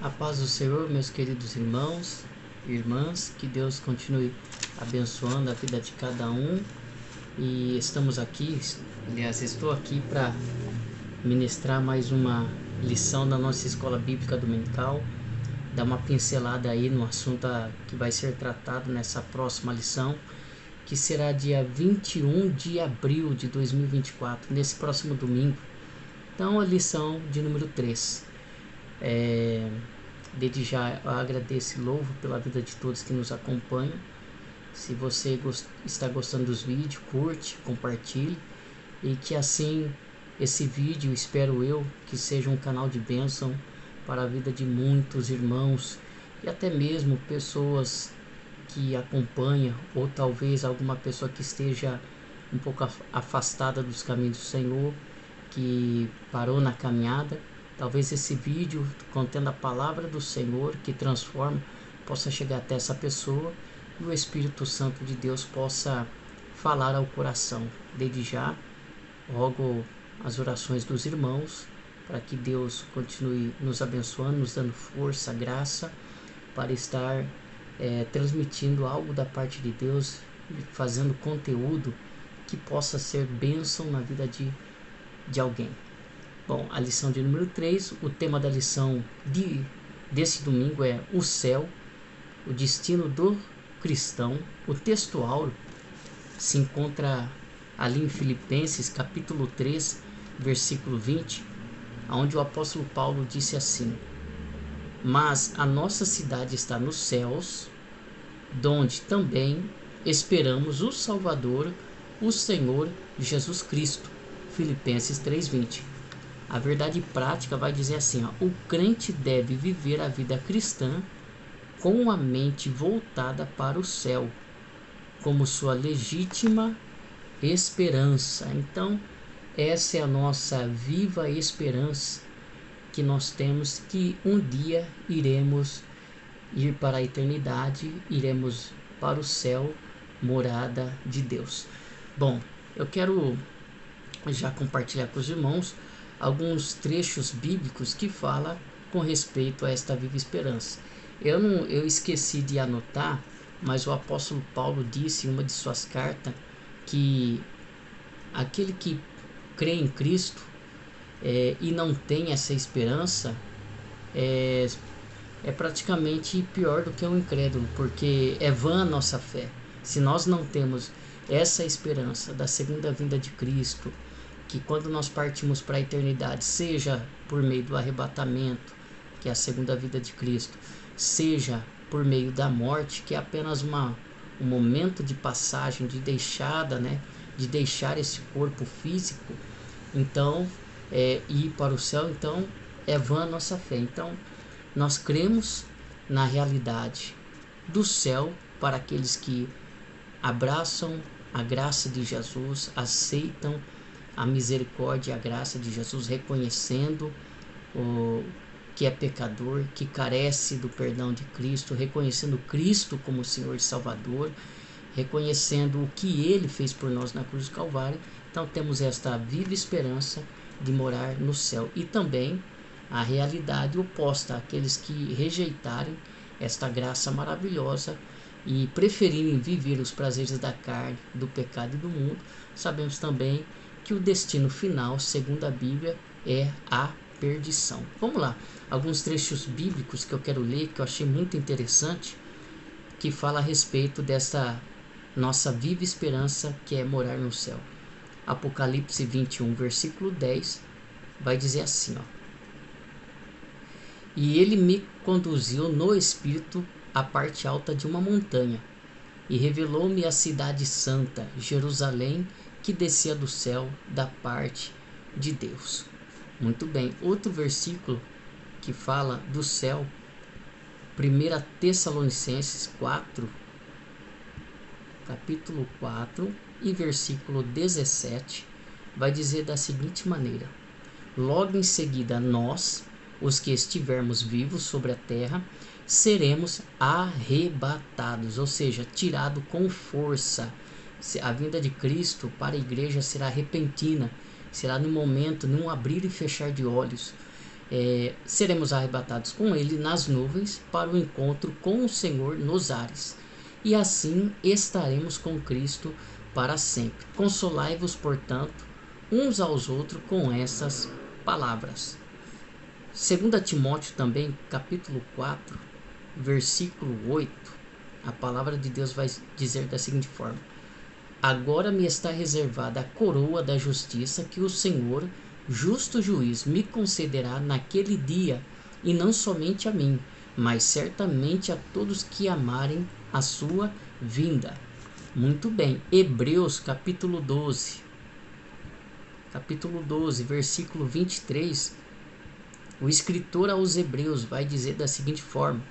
A paz do Senhor, meus queridos irmãos e irmãs, que Deus continue abençoando a vida de cada um. E estamos aqui, aliás, estou aqui para ministrar mais uma lição da nossa escola bíblica dominical, dar uma pincelada aí no assunto que vai ser tratado nessa próxima lição, que será dia 21 de abril de 2024, nesse próximo domingo. Então, a lição de número 3. Desde já eu agradeço e louvo pela vida de todos que nos acompanham. Se você está gostando dos vídeos, curte, compartilhe, e que assim esse vídeo, espero eu, que seja um canal de bênção para a vida de muitos irmãos e até mesmo pessoas que acompanham, ou talvez alguma pessoa que esteja um pouco afastada dos caminhos do Senhor, que parou na caminhada. Talvez esse vídeo contendo a palavra do Senhor que transforma possa chegar até essa pessoa e o Espírito Santo de Deus possa falar ao coração. Desde já rogo as orações dos irmãos para que Deus continue nos abençoando, nos dando força, graça para estar transmitindo algo da parte de Deus, fazendo conteúdo que possa ser bênção na vida de alguém. Bom, a lição de número 3, o tema da lição desse domingo é o céu, o destino do cristão. O texto áureo se encontra ali em Filipenses capítulo 3, versículo 20, onde o apóstolo Paulo disse assim: mas a nossa cidade está nos céus, donde também esperamos o Salvador, o Senhor Jesus Cristo. Filipenses 3:20. A verdade prática vai dizer assim, o crente deve viver a vida cristã com a mente voltada para o céu, como sua legítima esperança. Então, essa é a nossa viva esperança que nós temos, que um dia iremos ir para a eternidade, iremos para o céu, morada de Deus. Bom, eu quero já compartilhar com os irmãos alguns trechos bíblicos que falam com respeito a esta viva esperança. Eu esqueci de anotar, mas o apóstolo Paulo disse em uma de suas cartas que aquele que crê em Cristo e não tem essa esperança é praticamente pior do que um incrédulo, porque é vã a nossa fé. Se nós não temos essa esperança da segunda vinda de Cristo, que quando nós partimos para a eternidade, seja por meio do arrebatamento, que é a segunda vida de Cristo, seja por meio da morte, que é apenas um momento de passagem, de deixada, de deixar esse corpo físico, então, ir para o céu, então é vã a nossa fé. Então, nós cremos na realidade do céu para aqueles que abraçam a graça de Jesus, aceitam a misericórdia e a graça de Jesus, reconhecendo que é pecador, que carece do perdão de Cristo, reconhecendo Cristo como Senhor e Salvador, reconhecendo o que Ele fez por nós na cruz do Calvário. Então temos esta viva esperança de morar no céu. E também a realidade oposta, àqueles que rejeitarem esta graça maravilhosa e preferirem viver os prazeres da carne, do pecado e do mundo. Sabemos também que o destino final, segundo a Bíblia, é a perdição. Vamos lá, alguns trechos bíblicos que eu quero ler, que eu achei muito interessante, que fala a respeito dessa nossa viva esperança, que é morar no céu. Apocalipse 21, versículo 10, vai dizer assim, e ele me conduziu no Espírito à parte alta de uma montanha, e revelou-me a cidade santa, Jerusalém, que descia do céu da parte de Deus. Muito bem, outro versículo que fala do céu, 1 Tessalonicenses 4, capítulo 4 e versículo 17, vai dizer da seguinte maneira: logo em seguida nós, os que estivermos vivos sobre a terra, seremos arrebatados, ou seja, tirados com força. A vinda de Cristo para a igreja será repentina, será no momento, num abrir e fechar de olhos. seremos arrebatados com ele nas nuvens para o encontro com o Senhor nos ares, e assim estaremos com Cristo para sempre. Consolai-vos, portanto, uns aos outros com essas palavras. 2 Timóteo também, capítulo 4, versículo 8, a palavra de Deus vai dizer da seguinte forma: agora me está reservada a coroa da justiça que o Senhor, justo juiz, me concederá naquele dia, e não somente a mim, mas certamente a todos que amarem a sua vinda. Muito bem. Hebreus capítulo 12, versículo 23, o escritor aos Hebreus vai dizer da seguinte forma: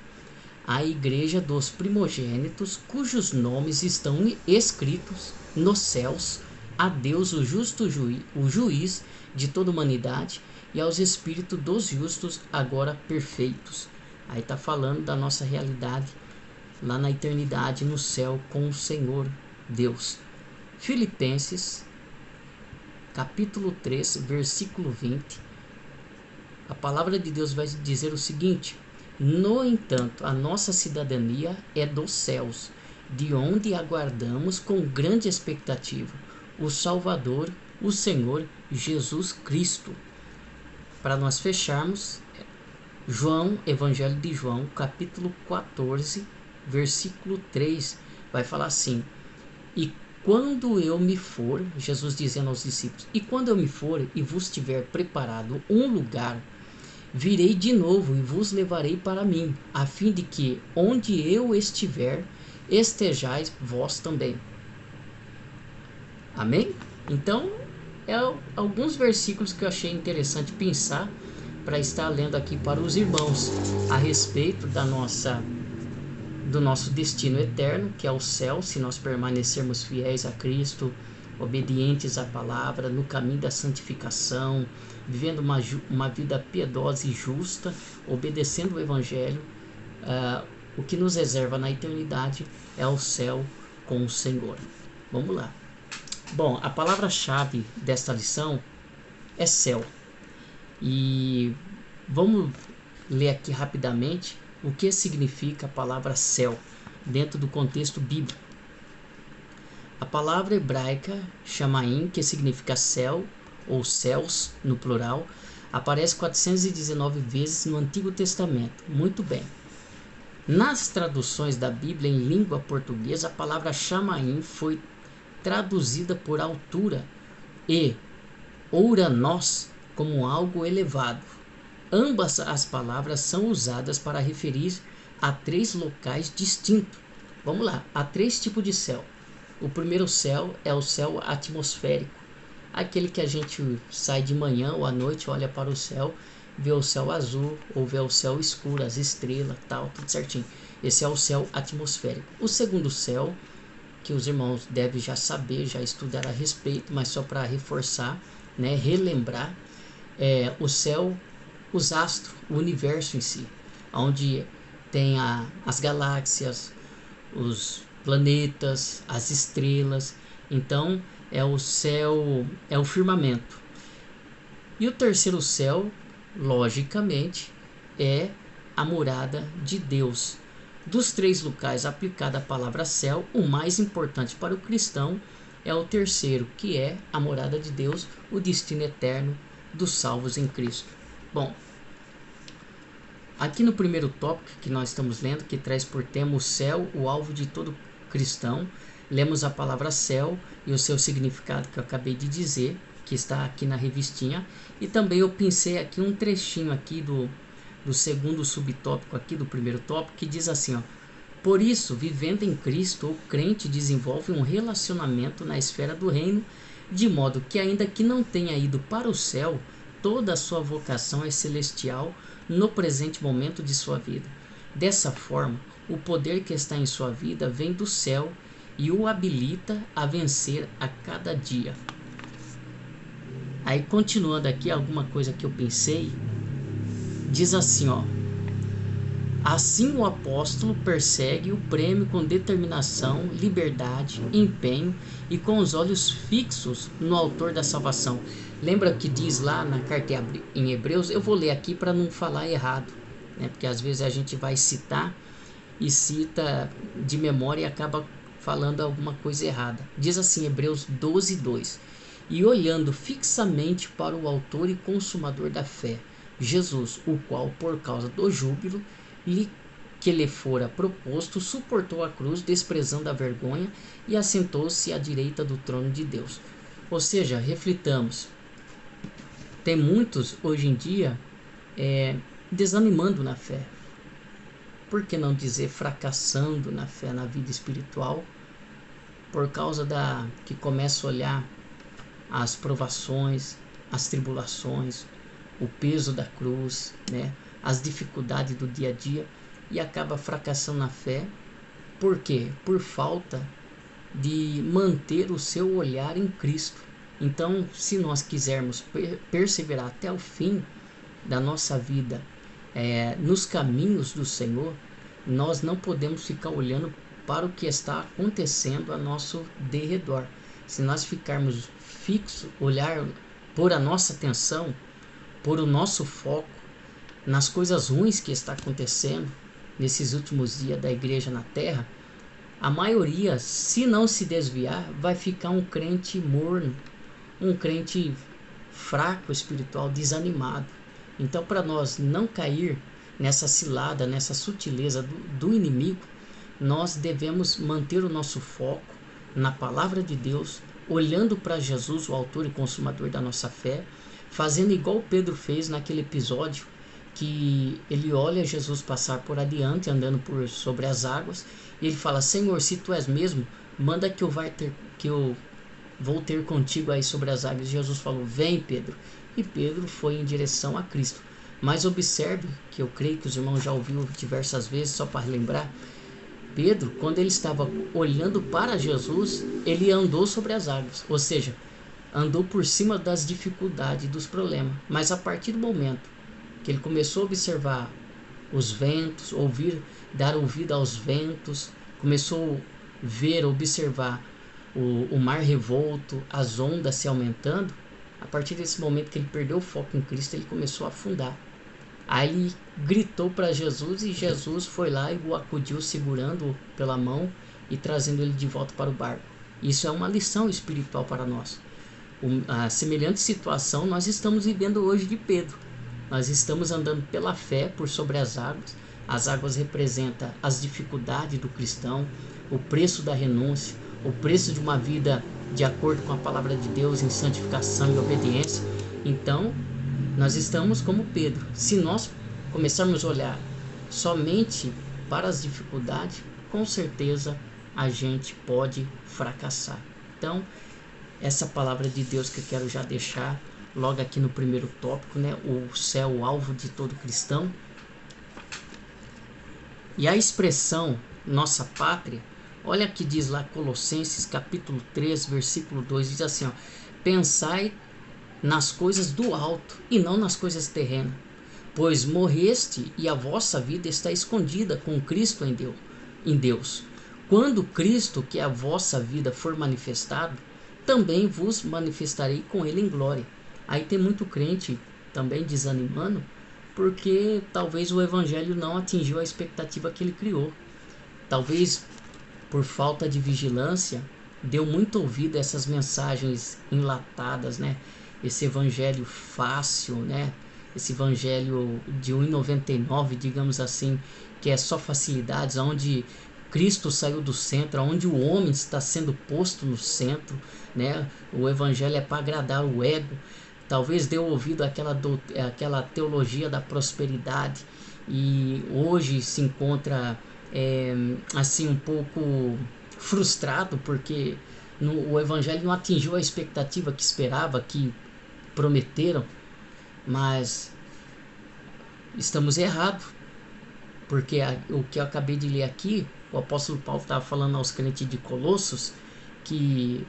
a igreja dos primogênitos, cujos nomes estão escritos nos céus, a Deus, o justo o juiz de toda humanidade, e aos espíritos dos justos agora perfeitos. Aí está falando da nossa realidade lá na eternidade, no céu, com o Senhor Deus. Filipenses capítulo 3, versículo 20, a palavra de Deus vai dizer o seguinte: no entanto, a nossa cidadania é dos céus, de onde aguardamos com grande expectativa o Salvador, o Senhor Jesus Cristo. Para nós fecharmos, Evangelho de João, capítulo 14, versículo 3, vai falar assim: e quando eu me for, Jesus dizendo aos discípulos, e quando eu me for e vos tiver preparado um lugar, virei de novo e vos levarei para mim, a fim de que, onde eu estiver, estejais vós também. Amém? Então, alguns versículos que eu achei interessante pensar para estar lendo aqui para os irmãos a respeito do nosso destino eterno, que é o céu, se nós permanecermos fiéis a Cristo, obedientes à palavra, no caminho da santificação, vivendo uma vida piedosa e justa, obedecendo o Evangelho. O que nos reserva na eternidade é o céu com o Senhor. Vamos lá. Bom, a palavra-chave desta lição é céu. E vamos ler aqui rapidamente o que significa a palavra céu dentro do contexto bíblico. A palavra hebraica Shamaim, que significa céu ou céus no plural, aparece 419 vezes no Antigo Testamento. Muito bem. Nas traduções da Bíblia em língua portuguesa, a palavra Shamaim foi traduzida por altura e ouranos como algo elevado. Ambas as palavras são usadas para referir a 3 locais distintos. Vamos lá, há 3 tipos de céu. O primeiro céu é o céu atmosférico, aquele que a gente sai de manhã ou à noite, olha para o céu, vê o céu azul ou vê o céu escuro, as estrelas, tal, tudo certinho. Esse é o céu atmosférico. O segundo céu, que os irmãos devem já saber, já estudar a respeito, mas só para reforçar, né, relembrar, é o céu, os astros, o universo em si, onde tem as galáxias, os planetas, as estrelas. Então é o céu, é o firmamento. E o terceiro céu, logicamente, é a morada de Deus. Dos 3 locais aplicada a palavra céu, o mais importante para o cristão é o terceiro, que é a morada de Deus, o destino eterno dos salvos em Cristo. Bom, aqui no primeiro tópico que nós estamos lendo, que traz por tema o céu, o alvo de todo cristão, lemos a palavra céu e o seu significado que eu acabei de dizer, que está aqui na revistinha, e também eu pensei aqui um trechinho aqui do segundo subtópico aqui do primeiro tópico, que diz assim, ó: por isso, vivendo em Cristo, o crente desenvolve um relacionamento na esfera do reino, de modo que, ainda que não tenha ido para o céu, toda a sua vocação é celestial no presente momento de sua vida. Dessa forma, o poder que está em sua vida vem do céu e o habilita a vencer a cada dia. Aí, continuando aqui, alguma coisa que eu pensei, diz assim, ó: Assim o apóstolo persegue o prêmio com determinação, liberdade, empenho e com os olhos fixos no autor da salvação. Lembra que diz lá na carta em Hebreus? Eu vou ler aqui para não falar errado, né? Porque às vezes a gente vai citar e cita de memória e acaba falando alguma coisa errada. Diz assim, Hebreus 12:2: E olhando fixamente para o autor e consumador da fé, Jesus, o qual, por causa do júbilo que lhe fora proposto, suportou a cruz, desprezando a vergonha, e assentou-se à direita do trono de Deus. Ou seja, reflitamos. Tem muitos hoje em dia desanimando na fé. Por que não dizer fracassando na fé, na vida espiritual, por causa que começa a olhar as provações, as tribulações, o peso da cruz, né? As dificuldades do dia a dia, e acaba fracassando na fé. Por quê? Por falta de manter o seu olhar em Cristo. Então, se nós quisermos perseverar até o fim da nossa vida nos caminhos do Senhor, nós não podemos ficar olhando para o que está acontecendo a nosso derredor. Se nós ficarmos fixos, pôr a nossa atenção, pôr o nosso foco nas coisas ruins que está acontecendo nesses últimos dias da igreja na terra, a maioria, se não se desviar, vai ficar um crente morno, um crente fraco espiritual, desanimado. Então, para nós não cair nessa cilada, nessa sutileza do inimigo, nós devemos manter o nosso foco na palavra de Deus, olhando para Jesus, o autor e consumador da nossa fé, fazendo igual Pedro fez naquele episódio, que ele olha Jesus passar por adiante, andando sobre as águas, e ele fala: Senhor, se tu és mesmo, manda que eu vou ter contigo aí sobre as águas. E Jesus falou: vem, Pedro. E Pedro foi em direção a Cristo. Mas observe, que eu creio que os irmãos já ouviram diversas vezes, só para lembrar, Pedro, quando ele estava olhando para Jesus, ele andou sobre as águas, ou seja, andou por cima das dificuldades, dos problemas. Mas a partir do momento que ele começou a observar os ventos, dar ouvido aos ventos, começou a ver, observar o mar revolto, as ondas se aumentando, a partir desse momento que ele perdeu o foco em Cristo, ele começou a afundar. Aí ele gritou para Jesus e Jesus foi lá e o acudiu, segurando-o pela mão e trazendo ele de volta para o barco. Isso é uma lição espiritual para nós. A semelhante situação nós estamos vivendo hoje de Pedro. Nós estamos andando pela fé por sobre as águas. As águas representam as dificuldades do cristão, o preço da renúncia, o preço de uma vida de acordo com a palavra de Deus, em santificação e obediência. Então, nós estamos como Pedro. Se nós começarmos a olhar somente para as dificuldades, com certeza a gente pode fracassar. Então, essa palavra de Deus que eu quero já deixar logo aqui no primeiro tópico, né? O céu, o alvo de todo cristão. E a expressão nossa pátria, olha que diz lá Colossenses capítulo 3, versículo 2, diz assim, ó: pensai nas coisas do alto e não nas coisas terrenas, pois morreste e a vossa vida está escondida com Cristo em Deus. Quando Cristo, que é a vossa vida, for manifestado, também vos manifestarei com ele em glória. Aí tem muito crente também desanimando, porque talvez o evangelho não atingiu a expectativa que ele criou. Talvez por falta de vigilância, deu muito ouvido a essas mensagens enlatadas, né? Esse evangelho fácil, né? Esse evangelho de 1,99, digamos assim, que é só facilidades, onde Cristo saiu do centro, onde o homem está sendo posto no centro, né? O evangelho é para agradar o ego. Talvez deu ouvido àquela teologia da prosperidade e hoje se encontra assim um pouco frustrado porque o evangelho não atingiu a expectativa que esperava, que prometeram, mas estamos errados, porque o que eu acabei de ler aqui, o apóstolo Paulo estava falando aos crentes de Colossos, que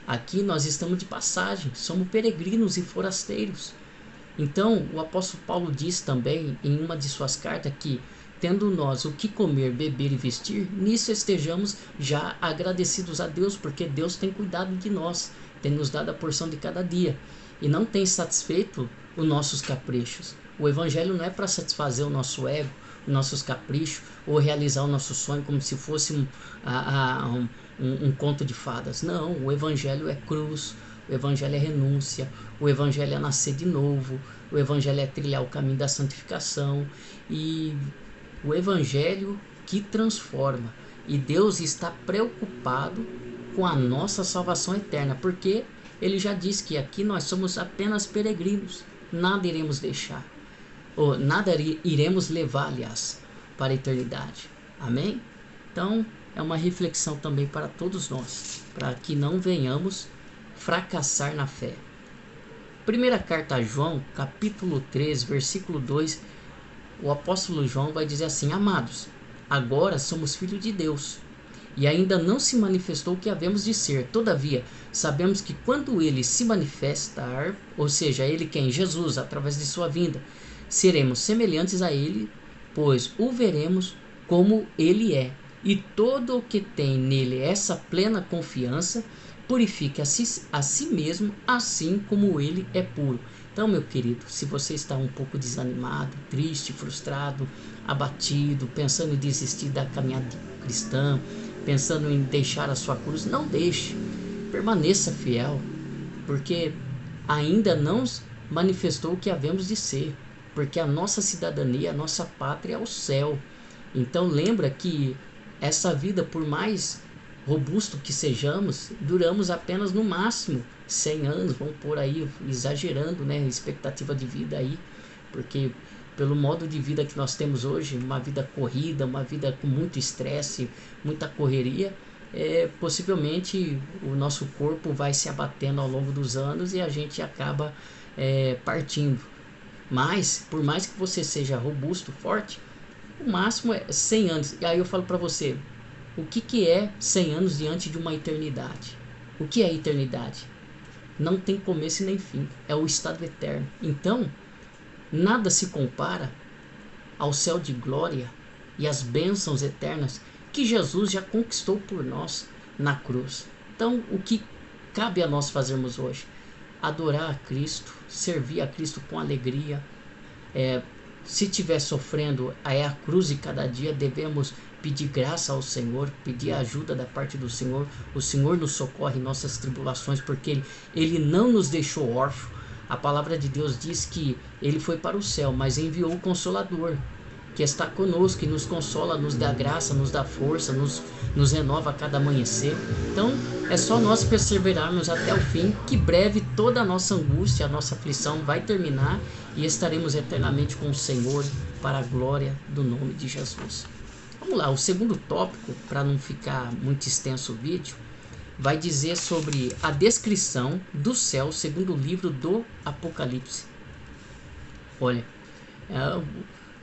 aqui nós estamos de passagem, somos peregrinos e forasteiros. Então, o apóstolo Paulo diz também em uma de suas cartas que, tendo nós o que comer, beber e vestir, nisso estejamos já agradecidos a Deus, porque Deus tem cuidado de nós, tem nos dado a porção de cada dia e não tem satisfeito os nossos caprichos. O evangelho não é para satisfazer o nosso ego, os nossos caprichos, ou realizar o nosso sonho como se fosse um conto de fadas. Não, o evangelho é cruz, o evangelho é renúncia, o evangelho é nascer de novo, o evangelho é trilhar o caminho da santificação, e o evangelho que transforma. E Deus está preocupado com a nossa salvação eterna, porque ele já disse que aqui nós somos apenas peregrinos, nada iremos deixar, ou nada iremos levar, aliás, para a eternidade. Amém? Então, é uma reflexão também para todos nós, para que não venhamos fracassar na fé. Primeira carta a João, capítulo 3, versículo 2, o apóstolo João vai dizer assim: amados, agora somos filhos de Deus, e ainda não se manifestou o que havemos de ser. Todavia, sabemos que quando ele se manifestar, ou seja, ele quem? Jesus, através de sua vinda, seremos semelhantes a ele, pois o veremos como ele é. E todo o que tem nele essa plena confiança, purifique a si mesmo, assim como ele é puro. Então, meu querido, se você está um pouco desanimado, triste, frustrado, abatido, pensando em desistir da caminhada cristã, pensando em deixar a sua cruz, não deixe, permaneça fiel, porque ainda não manifestou o que havemos de ser, porque a nossa cidadania, a nossa pátria é o céu. Então lembra que essa vida, por mais robusto que sejamos, duramos apenas no máximo 100 anos, vamos por aí, exagerando, né, expectativa de vida aí, porque pelo modo de vida que nós temos hoje, uma vida corrida, uma vida com muito estresse, muita correria, possivelmente o nosso corpo vai se abatendo ao longo dos anos e a gente acaba partindo. Mas, por mais que você seja robusto, forte, o máximo é 100 anos. E aí eu falo para você, o que é 100 anos diante de uma eternidade? O que é a eternidade? Não tem começo e nem fim, é o estado eterno. Então, nada se compara ao céu de glória e às bênçãos eternas que Jesus já conquistou por nós na cruz. Então, o que cabe a nós fazermos hoje? Adorar a Cristo, servir a Cristo com alegria. Se estiver sofrendo, é a cruz de cada dia, devemos pedir graça ao Senhor, pedir ajuda da parte do Senhor. O Senhor nos socorre em nossas tribulações, porque Ele não nos deixou órfãos. A palavra de Deus diz que Ele foi para o céu, mas enviou o Consolador, que está conosco, que nos consola, nos dá graça, nos dá força, nos renova a cada amanhecer. Então é só nós perseverarmos até o fim, que breve toda a nossa angústia, a nossa aflição vai terminar e estaremos eternamente com o Senhor para a glória do nome de Jesus. Vamos lá, o segundo tópico, para não ficar muito extenso o vídeo, vai dizer sobre a descrição do céu segundo o livro do Apocalipse. Olha,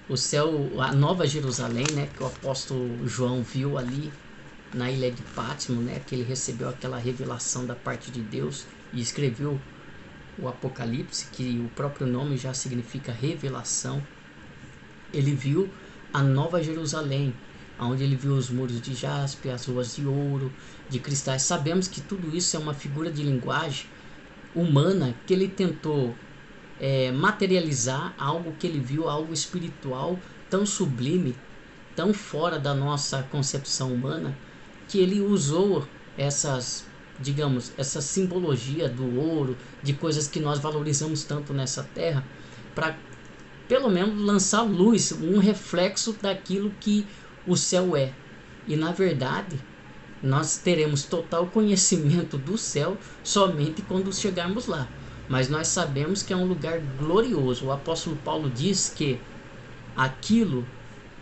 o céu, a Nova Jerusalém, né, que o apóstolo João viu ali na ilha de Patmos, né, que ele recebeu aquela revelação da parte de Deus e escreveu o Apocalipse, que o próprio nome já significa revelação. Ele viu a Nova Jerusalém, onde ele viu os muros de jaspe, as ruas de ouro, de cristais. Sabemos que tudo isso é uma figura de linguagem humana que ele tentou materializar algo que ele viu, algo espiritual tão sublime, tão fora da nossa concepção humana, que ele usou essa simbologia do ouro, de coisas que nós valorizamos tanto nessa terra, para pelo menos lançar luz, um reflexo daquilo que o céu é. E na verdade, nós teremos total conhecimento do céu somente quando chegarmos lá. Mas nós sabemos que é um lugar glorioso. O apóstolo Paulo diz que aquilo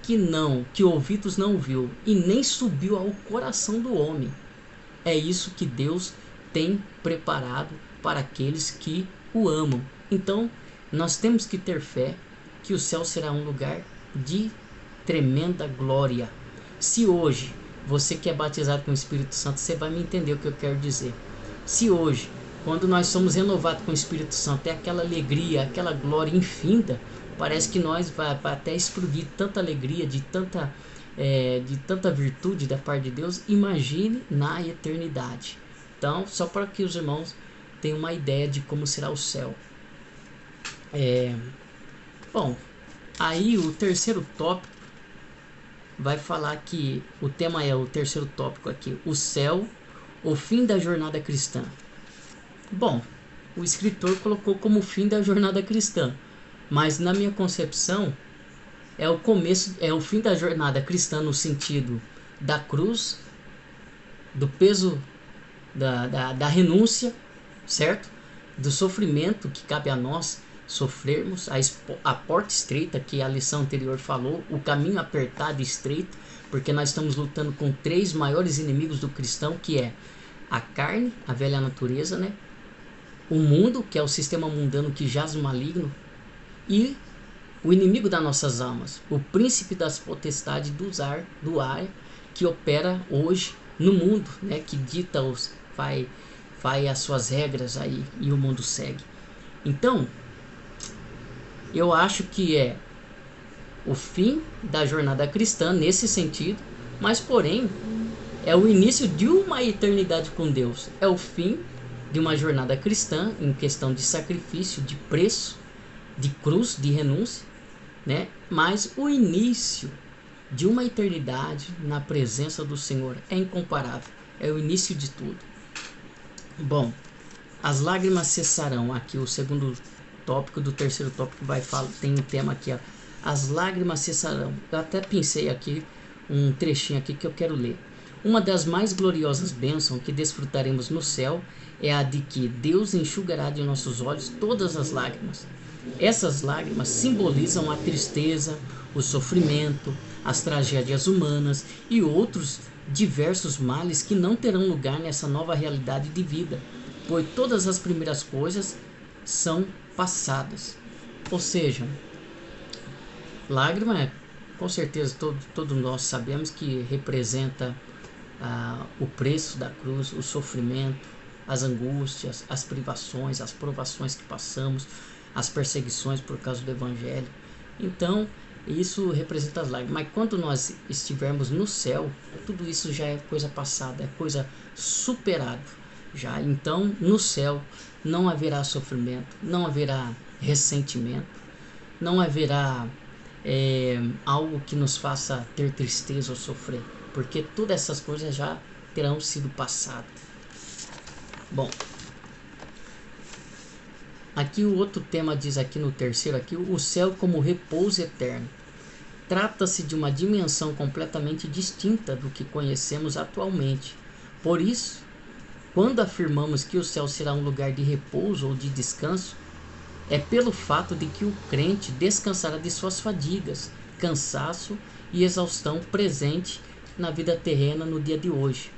que ouvidos não viu e nem subiu ao coração do homem, é isso que Deus tem preparado para aqueles que o amam. Então, nós temos que ter fé que o céu será um lugar de tremenda glória. Se hoje você que é batizado com o Espírito Santo, você vai me entender o que eu quero dizer. Se hoje quando nós somos renovados com o Espírito Santo, é aquela alegria, aquela glória infinita. Parece que nós vai até explodir tanta alegria, de tanta virtude da parte de Deus. Imagine na eternidade. Então, só para que os irmãos tenham uma ideia de como será o céu. Bom, aí o terceiro tópico vai falar que o tema é o terceiro tópico aqui, o céu, o fim da jornada cristã. Bom, o escritor colocou como fim da jornada cristã, mas na minha concepção é o começo, é o fim da jornada cristã no sentido da cruz, do peso da renúncia, certo? Do sofrimento que cabe a nós sofrermos, a porta estreita que a lição anterior falou, o caminho apertado e estreito, porque nós estamos lutando com 3 maiores inimigos do cristão, que é a carne, a velha natureza, né? O mundo, que é o sistema mundano que jaz no maligno, e o inimigo das nossas almas, o príncipe das potestades do ar que opera hoje no mundo, né? Que dita vai as suas regras aí e o mundo segue. Então, eu acho que é o fim da jornada cristã nesse sentido, mas porém é o início de uma eternidade com Deus. É o fim de uma jornada cristã em questão de sacrifício, de preço, de cruz, de renúncia, né? Mas o início de uma eternidade na presença do Senhor é incomparável. É o início de tudo. Bom, as lágrimas cessarão. Aqui o segundo tópico do terceiro tópico vai falar, tem um tema aqui, ó. As lágrimas cessarão. Eu até pensei aqui um trechinho aqui que eu quero ler. Uma das mais gloriosas bênçãos que desfrutaremos no céu é a de que Deus enxugará de nossos olhos todas as lágrimas. Essas lágrimas simbolizam a tristeza, o sofrimento, as tragédias humanas e outros diversos males que não terão lugar nessa nova realidade de vida, pois todas as primeiras coisas são passadas. Ou seja, lágrima, com certeza todos nós sabemos que representa o preço da cruz, o sofrimento, as angústias, as privações, as provações que passamos, as perseguições por causa do Evangelho. Então, isso representa as lágrimas. Mas quando nós estivermos no céu, tudo isso já é coisa passada, é coisa superada. Já. Então, no céu, não haverá sofrimento, não haverá ressentimento, não haverá algo que nos faça ter tristeza ou sofrer, porque todas essas coisas já terão sido passadas. Bom, aqui o outro tema diz aqui no terceiro, aqui, o céu como repouso eterno. Trata-se de uma dimensão completamente distinta do que conhecemos atualmente. Por isso, quando afirmamos que o céu será um lugar de repouso ou de descanso, é pelo fato de que o crente descansará de suas fadigas, cansaço e exaustão presente na vida terrena no dia de hoje.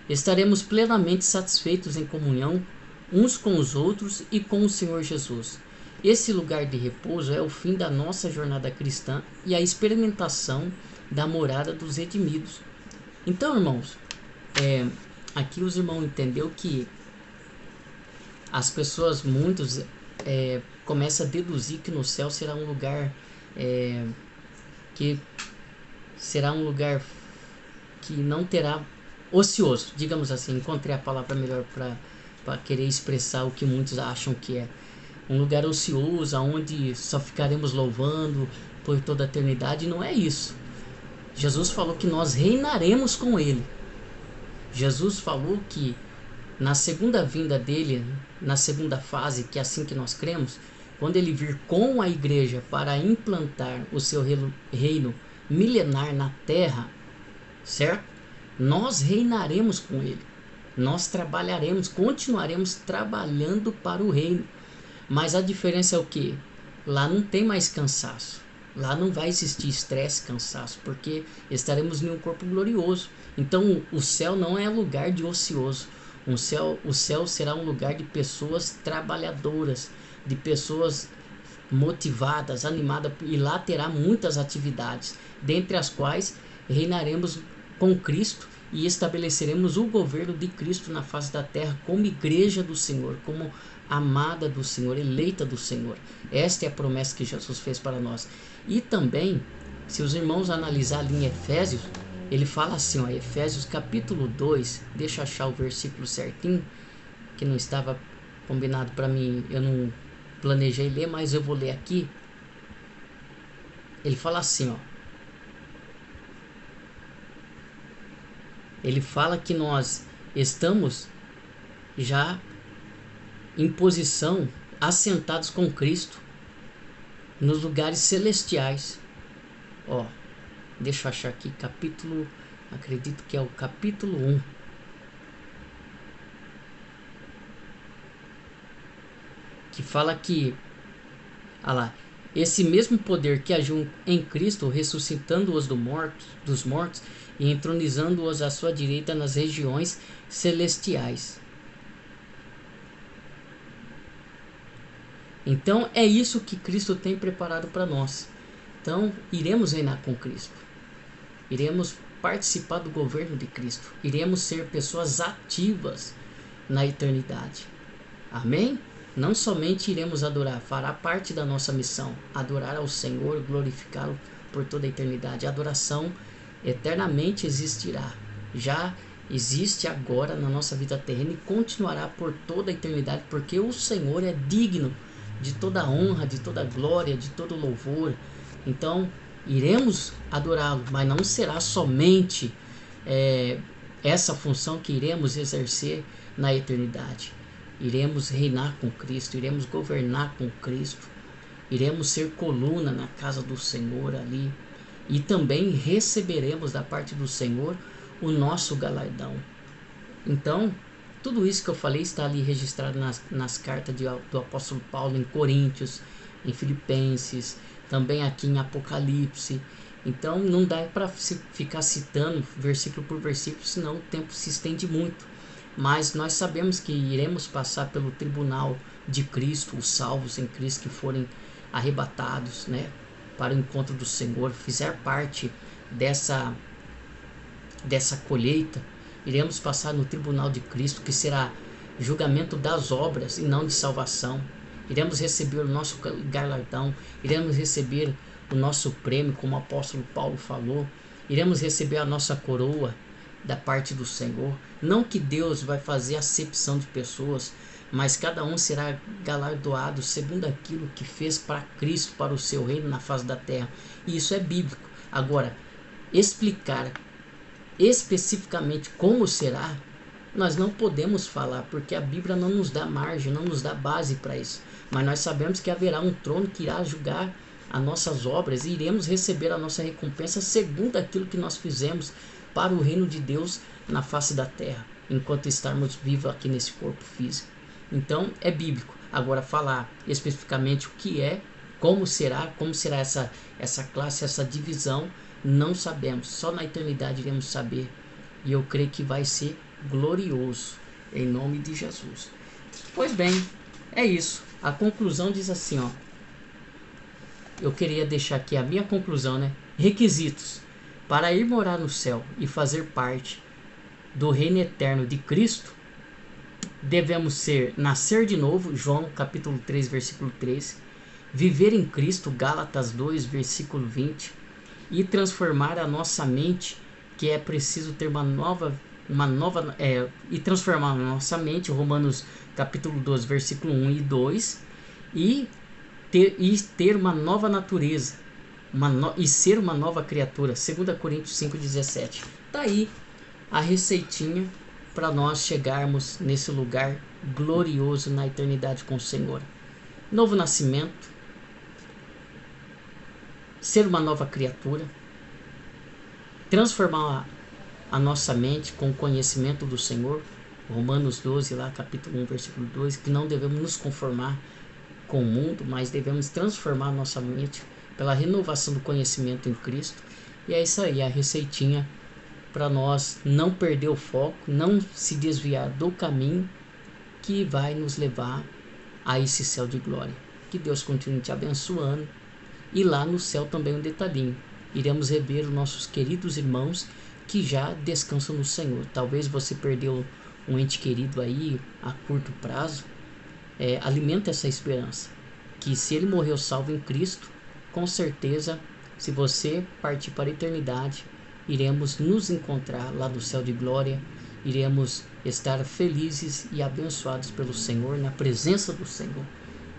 Estaremos plenamente satisfeitos em comunhão uns com os outros e com o Senhor Jesus. Esse lugar de repouso é o fim da nossa jornada cristã e a experimentação da morada dos redimidos. Então, irmãos, aqui os irmãos entenderam que as pessoas, muitos, começam a deduzir que no céu será um lugar que será um lugar que não terá ocioso, digamos assim. Encontrei a palavra melhor para querer expressar o que muitos acham que é um lugar ocioso, onde só ficaremos louvando por toda a eternidade. Não é isso. Jesus falou que nós reinaremos com Ele. Jesus falou que na segunda vinda dele, na segunda fase, que é assim que nós cremos, quando ele vir com a igreja para implantar o seu reino milenar na terra, certo? Nós reinaremos com ele. Nós trabalharemos, continuaremos trabalhando para o reino. Mas a diferença é o quê? Lá não tem mais cansaço. Lá não vai existir estresse, cansaço, porque estaremos em um corpo glorioso. Então o céu não é lugar de ocioso. O céu será um lugar de pessoas trabalhadoras, de pessoas motivadas, animadas, e lá terá muitas atividades, dentre as quais reinaremos com Cristo e estabeleceremos o governo de Cristo na face da terra como igreja do Senhor, como amada do Senhor, eleita do Senhor. Esta é a promessa que Jesus fez para nós. E também, se os irmãos analisarem ali em Efésios, ele fala assim, ó, Efésios capítulo 2, deixa eu achar o versículo certinho, que não estava combinado para mim, eu não planejei ler, mas eu vou ler aqui. Ele fala assim, ó, ele fala que nós estamos já em posição, assentados com Cristo, nos lugares celestiais. Ó, deixa eu achar aqui, capítulo, acredito que é o capítulo 1. Que fala que, olha lá, esse mesmo poder que agiu em Cristo, ressuscitando-os dos mortos e entronizando-os à sua direita nas regiões celestiais. Então é isso que Cristo tem preparado para nós. Então iremos reinar com Cristo. Iremos participar do governo de Cristo. Iremos ser pessoas ativas na eternidade. Amém? Não somente iremos adorar, fará parte da nossa missão, adorar ao Senhor, glorificá-lo por toda a eternidade. A adoração eternamente existirá. Já existe agora na nossa vida terrena e continuará por toda a eternidade, porque o Senhor é digno de toda honra, de toda glória, de todo louvor. Então, iremos adorá-lo, mas não será somente essa função que iremos exercer na eternidade. Iremos reinar com Cristo, iremos governar com Cristo, iremos ser coluna na casa do Senhor ali, e também receberemos da parte do Senhor o nosso galardão. Então, tudo isso que eu falei está ali registrado nas cartas do apóstolo Paulo em Coríntios, em Filipenses, também aqui em Apocalipse. Então não dá para ficar citando versículo por versículo, senão o tempo se estende muito. Mas nós sabemos que iremos passar pelo tribunal de Cristo, os salvos em Cristo que forem arrebatados, né, para o encontro do Senhor, fizer parte dessa colheita. Iremos passar no tribunal de Cristo, que será julgamento das obras e não de salvação. Iremos receber o nosso galardão, iremos receber o nosso prêmio, como o apóstolo Paulo falou. Iremos receber a nossa coroa da parte do Senhor. Não que Deus vai fazer acepção de pessoas, mas cada um será galardoado segundo aquilo que fez para Cristo, para o seu reino na face da terra. E isso é bíblico. Agora, explicar especificamente como será, nós não podemos falar, porque a Bíblia não nos dá margem, não nos dá base para isso. Mas nós sabemos que haverá um trono que irá julgar as nossas obras e iremos receber a nossa recompensa segundo aquilo que nós fizemos para o reino de Deus na face da terra, enquanto estarmos vivos aqui nesse corpo físico. Então é bíblico. Agora falar especificamente o que é, como será essa classe, essa divisão, não sabemos. Só na eternidade iremos saber. E eu creio que vai ser glorioso, em nome de Jesus. Pois bem, é isso. A conclusão diz assim, ó. Eu queria deixar aqui a minha conclusão, né? Requisitos para ir morar no céu e fazer parte do reino eterno de Cristo. Devemos nascer de novo, João capítulo 3, versículo 3, viver em Cristo, Gálatas 2, versículo 20, e transformar a nossa mente, que é preciso ter e transformar a nossa mente, Romanos capítulo 12, versículo 1 e 2, e ter uma nova natureza, e ser uma nova criatura, 2 Coríntios 5,17. Tá aí a receitinha para nós chegarmos nesse lugar glorioso na eternidade com o Senhor. Novo nascimento, ser uma nova criatura, transformar a nossa mente com o conhecimento do Senhor, Romanos 12, lá, capítulo 1, versículo 2, que não devemos nos conformar com o mundo, mas devemos transformar a nossa mente pela renovação do conhecimento em Cristo. E é isso aí, a receitinha para nós não perder o foco, não se desviar do caminho que vai nos levar a esse céu de glória. Que Deus continue te abençoando. E lá no céu também um detalhinho. Iremos rever os nossos queridos irmãos que já descansam no Senhor. Talvez você perdeu um ente querido aí a curto prazo. Alimenta essa esperança, que se ele morreu salvo em Cristo, com certeza, se você partir para a eternidade, iremos nos encontrar lá no céu de glória, iremos estar felizes e abençoados pelo Senhor, na presença do Senhor.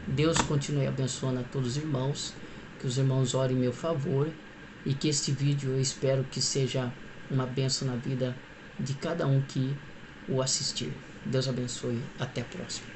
Deus continue abençoando a todos os irmãos, que os irmãos orem em meu favor, e que este vídeo eu espero que seja uma bênção na vida de cada um que o assistir. Deus abençoe, até a próxima.